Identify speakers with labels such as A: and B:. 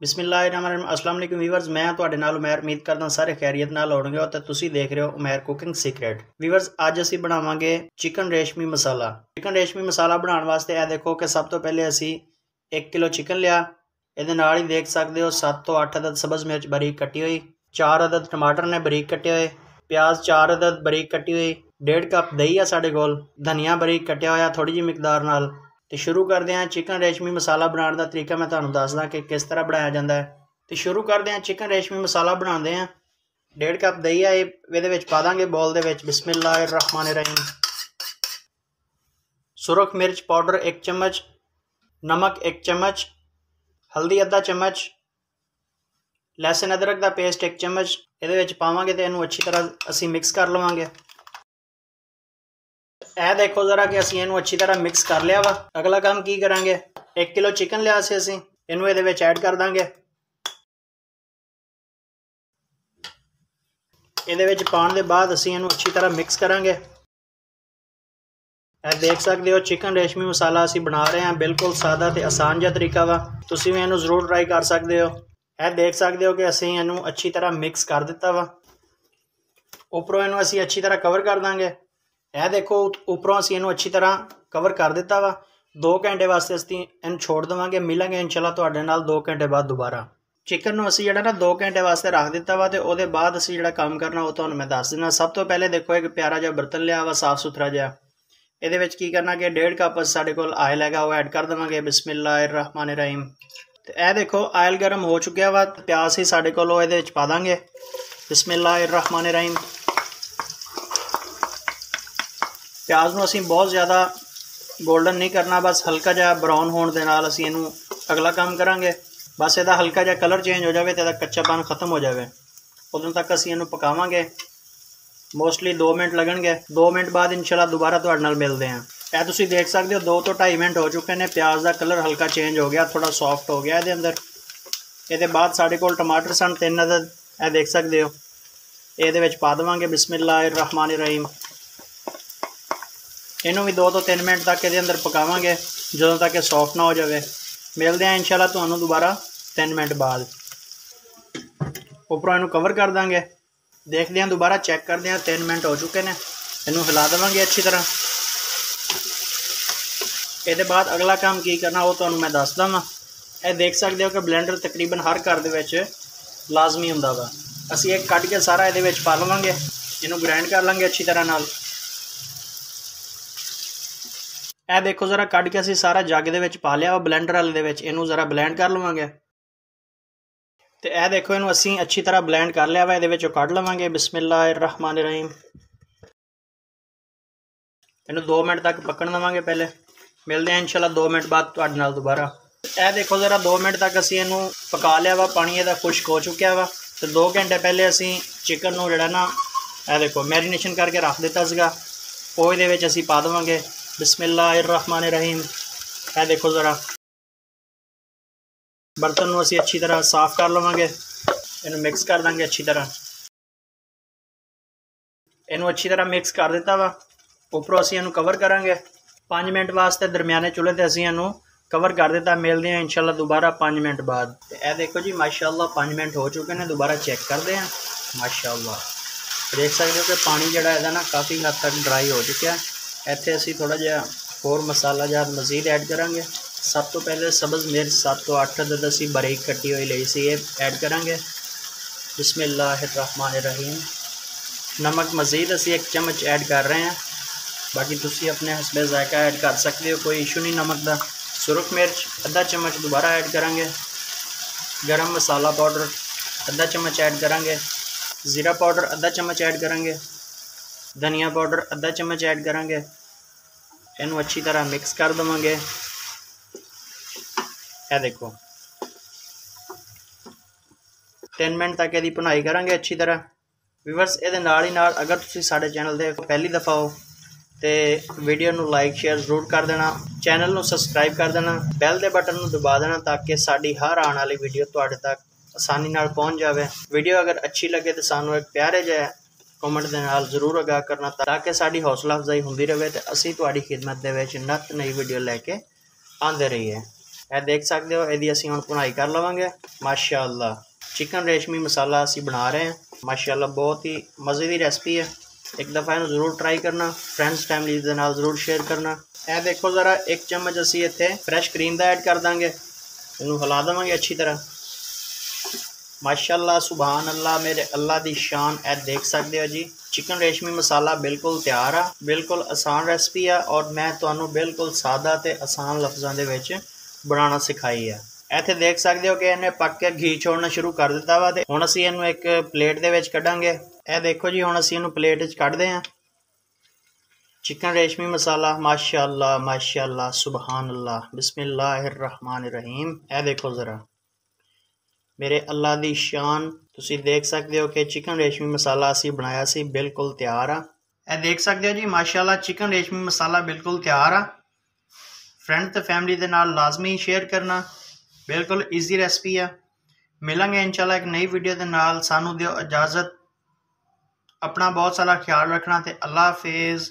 A: बिस्मिल्लाहिर्रहमानिर्रहीम। अस्सलाम वालेकुम व्यूअर्स, मैं ਤੁਹਾਡੇ ਨਾਲ ਉਮਰ ਉਮੀਦ ਕਰਦਾ ਸਾਰੇ ਖੈਰੀਅਤ ਨਾਲ ਹੋਣਗੇ ਤੇ ਤੁਸੀਂ ਦੇਖ ਰਹੇ ਹੋ ਉਮਰ ਕੁਕਿੰਗ ਸੀਕ੍ਰੇਟ। व्यूअर्स ਅੱਜ ਅਸੀਂ ਬਣਾਵਾਂਗੇ ਚਿਕਨ ਰੇਸ਼ਮੀ ਮਸਾਲਾ। ਚਿਕਨ ਰੇਸ਼ਮੀ ਮਸਾਲਾ ਬਣਾਉਣ ਵਾਸਤੇ ਇਹ ਦੇਖੋ ਕਿ ਸਭ ਤੋਂ ਪਹਿਲੇ ਅਸੀਂ 1 ਕਿਲੋ ਚਿਕਨ ਲਿਆ। ਇਹਦੇ ਨਾਲ ਹੀ ਦੇਖ ਸਕਦੇ ਹੋ 7 ਤੋਂ 8 ਅਦਦ ਸਬਜ਼ ਮਿਰਚ ਬਰੀਕ ਕੱਟੀ ਹੋਈ, 4 ਅਦਦ ਟਮਾਟਰ ਨੇ ਬਰੀਕ ਕੱਟੇ ਹੋਏ, प्याज 4 अदद बरीक कटी हुई, 1.5 कप दही है साढ़े कोल, धनिया बरीक कटिया होया थोड़ी जी मिकदार नाल। तो शुरू करते हैं चिकन रेशमी मसाला बनाने का तरीका मैं तुहानू दसदा कि किस तरह बनाया जाता है। तो शुरू करते हैं चिकन रेशमी मसाला बनाते हैं। 1.5 कप दही है ये पा देंगे बॉल दे विच। बिस्मिल्लाहिर्रहमानिर्रहीम। सुरख मिर्च पाउडर 1 चम्मच, नमक 1 चम्मच, हल्दी अद्धा चम्मच, लहसुन अदरक का पेस्ट 1 चम्मच ये पावांगे तो इनू अच्छी तरह असी मिक्स कर लवांगे। ए देखो जरा कि असी इनू अच्छी तरह मिक्स कर लिया वा। अगला काम की करांगे, 1 किलो चिकन लिया से असी इनू ये ऐड कर देंगे। ये पाने के बाद असी इनू अच्छी तरह मिक्स करांगे। देख सकते हो चिकन रेशमी मसाला असी बना रहे हैं, बिल्कुल सादा ते आसान जिहा तरीका वा। तुसीं भी इनू जरूर ट्राई कर सकते हो। यह देख सकते हो कि असी इनू अच्छी तरह मिक्स कर दिता वा। उपरों इनू असी अच्छी तरह कवर कर देंगे। यह देखो उपरों असी इनू अच्छी तरह कवर कर दिता वा। 2 घंटे वास्ते असी इन छोड़ देवांगे। मिलांगे इंशाल्लाह तुहाडे नाल 2 घंटे बाद दोबारा। चिकन नू असी जिहड़ा ना 2 घंटे वास्ते रख दिता वा ते उहदे बाद असी जिहड़ा काम करना वो तुहानू मैं दस देना। सब तो पहले देखो एक प्यारा जिहा बर्तन लिया वा साफ सुथरा जिहा। इहदे विच की करना कि 1.5 कप साडे कोल आयल हैगा वो ऐड कर देवांगे। बिस्मिल्लाहिर्रहमानिर्रहीम। तो यह देखो आयल गर्म हो चुका वा। प्याज ही साढ़े को ये पा देंगे। बिस्मिल्लाहिर्रहमानिर्रहीम। प्याज नू असी बहुत ज़्यादा गोल्डन नहीं करना, बस हल्का जहा ब्राउन होने के नाल असी इनू अगला काम करांगे। बस यदा हल्का जहा कलर चेंज हो जाए तो यदा कच्चापन खत्म हो जाए उदों तक असी इनू पकावांगे। मोस्टली 2 मिनट लगणगे। 2 मिनट बाद इंशाल्लाह दोबारा तुहाडे नाल मिलते हैं। यह तुम देख सकते हो 2 तो 2.5 मिनट हो चुके हैं। प्याज का कलर हल्का चेंज हो गया, थोड़ा सॉफ्ट हो गया ये अंदर। ये बाद साढ़े कोल टमाटर सन 3 अदद, यह देख सकते हो ये पा देवांगे। बिस्मिल्लाहिर्रहमानिर्रहीम। इनू भी 2 तो 3 मिनट तक ये अंदर पकावांगे जो तक ये सॉफ्ट ना हो जाए। मिलते हैं इंशाल्लाह तुहानू दोबारा 3 मिनट बाद। उपरों इनू कवर कर देंगे। देखते हैं दोबारा चेक करते हैं। 3 मिनट हो चुके हैं। इनू हिला देवांगे अच्छी तरह। ये बाद अगला काम की करना वो तो मैं दसदा वा। यह देख सकते हो कि ब्लेंडर तकरीबन हर घर के लाजमी होंदा वा। असी एक कट के सारा ये पा लवांगे। इनू ग्राइंड कर लेंगे अच्छी तरह नाल। यह देखो जरा कट के असी सारा जग दे पा लिया वा ब्लेंडर वाले दे। इनू जरा ब्लेंड कर लवांगे। तो यह देखो इनू असी अच्छी तरह ब्लेंड कर लिया वा। ये कट लवांगे। बिस्मिल्लाहिर्रहमानिर्रहीम। इनू 2 मिनट तक पकन देवांगे पहले। मिलते हैं इंशाल्लाह 2 मिनट बाद तुहाडे नाल दोबारा। यह देखो जरा 2 मिनट तक असी इनू पका लिया वा। पानी इहदा खुश्क हो चुका वा। तो 2 घंटे पहले असी चिकन नू जिहड़ा ना यह देखो मैरीनेशन करके रख दिता सीगा वो इहदे विच असी पा देवांगे। बिस्मिल्लाहिर्रहमानिर्रहीम। यह देखो जरा बर्तन नू असी अच्छी तरह साफ कर लवांगे। इनू मिक्स कर देंगे अच्छी तरह। इनू अच्छी तरह मिक्स कर दिता वा। उपरों असी इनू कवर करांगे 5 मिनट वास्ते। दरमियाने चूल्हे ते असी इनू कवर कर दिता। मिलते हैं इंशाल्लाह दोबारा 5 मिनट बाद। यह देखो जी माशाल्लाह 5 मिनट हो चुके हैं। दोबारा चेक करते हैं। माशाल्लाह देख सकते हो कि पानी जड़ा है ना काफ़ी हद तक ड्राई हो चुका है। इत्थे असी थोड़ा जिहा होर मसाला जहा मज़ीद ऐड करांगे। सब तो पहले सब्ज़ मिर्च 7 तो 8 अदद असी बारीक कटी हुई लई सी ये ऐड करांगे। बिस्मिल्लाहिर्रहमानिर्रहीम। नमक मज़ीद असी 1 चम्मच ऐड कर रहे हैं। बाकी तुसी अपने हस्बे जायका ऐड कर सकते हो, कोई इशू नहीं नमक का। सुरख मिर्च अद्धा चम्मच दोबारा ऐड करांगे। गरम मसाला पाउडर अद्धा चम्मच ऐड करांगे। ज़ीरा पाउडर अद्धा चम्मच ऐड करांगे। धनिया पाउडर अद्धा चम्मच ऐड करांगे। इनू अच्छी तरह मिक्स कर देवांगे। यह देखो 3 मिनट तक यदि भुनाई करांगे अच्छी तरह। व्यूअर्स ये नाल ही नाल अगर तुसी साडे चैनल दे पहली दफ़ा हो तो वीडियो नू लाइक शेयर जरूर कर देना। चैनल नू सबसक्राइब कर देना। बैल के बटन नू दबा देना ताकि साड़ी हर आने वाली वीडियो तुहाडे तक आसानी नाल पहुँच जाए। वीडियो अगर अच्छी लगे तो सानू एक प्यारे जिहा कॉमेंट दे नाल जरूर आगाह करना ताकि साड़ी हौसला अफजाई होंदी रहे तो असी तुहाडी खिदमत दे विच नत नई वीडियो लैके आंदे रहिए। ਇਹ ਦੇਖ ਸਕਦੇ ਹੋ, ਇਹਦੀ ਅਸੀਂ ਹੁਣ ਭੁਨਾਈ ਕਰ ਲਵਾਂਗੇ। ਮਾਸ਼ਾਅੱਲਾ चिकन रेशमी मसाला असी बना रहे हैं। माशाअल्लाह बहुत ही मज़े की रेसिपी है। एक दफ़ा इन्हू जरूर ट्राई करना, फ्रेंड्स फैमिली दे नाल जरूर शेयर करना। यह देखो ज़रा, एक चम्मच असी इत्थे फ्रैश क्रीम दा ऐड कर देंगे। इन्हू हिला देवांगे अच्छी तरह। माशाअल्लाह सुभान अल्लाह, मेरे अल्लाह दी शान। यह देख सकते हो जी, चिकन रेशमी मसाला बिल्कुल तैयार है। बिल्कुल आसान रेसिपी है और मैं तुहानू बिल्कुल सादा ते आसान लफ्ज़ों दे विच बनाना सिखाई है। ਇੱਥੇ देख सकते हो कि ਇਹਨੇ पक के घी छोड़ना शुरू कर दिता वा। ਤੇ ਹੁਣ ਅਸੀਂ ਇਹਨੂੰ ਇੱਕ ਪਲੇਟ ਦੇ ਵਿੱਚ ਕੱਢਾਂਗੇ। ਇਹ ਦੇਖੋ ਜੀ, ਹੁਣ ਅਸੀਂ ਇਹਨੂੰ ਪਲੇਟ ਵਿੱਚ ਕੱਢਦੇ ਹਾਂ। चिकन रेशमी मसाला माशाअल्लाह माशाअल्लाह सुबहान अल्लाह बिस्मिल्लाहिर्रहमानिर्रहीम। ਇਹ देखो ज़रा, मेरे अल्लाह दी शान। ਤੁਸੀਂ देख सकते हो कि चिकन रेशमी मसाला ਅਸੀਂ बनाया सी बिल्कुल तैयार आ। ਇਹ देख सकते हो जी, माशाअल्लाह चिकन रेशमी मसाला बिल्कुल तैयार आ। फ्रेंड ते फैमिली दे नाल लाजमी शेयर करना। बिल्कुल ईजी रेसिपी है। मिलेंगे इंशाल्लाह एक नई वीडियो के नाल। सानू दियो इजाज़त। अपना बहुत सारा ख्याल रखना ते अल्लाह हाफिज़।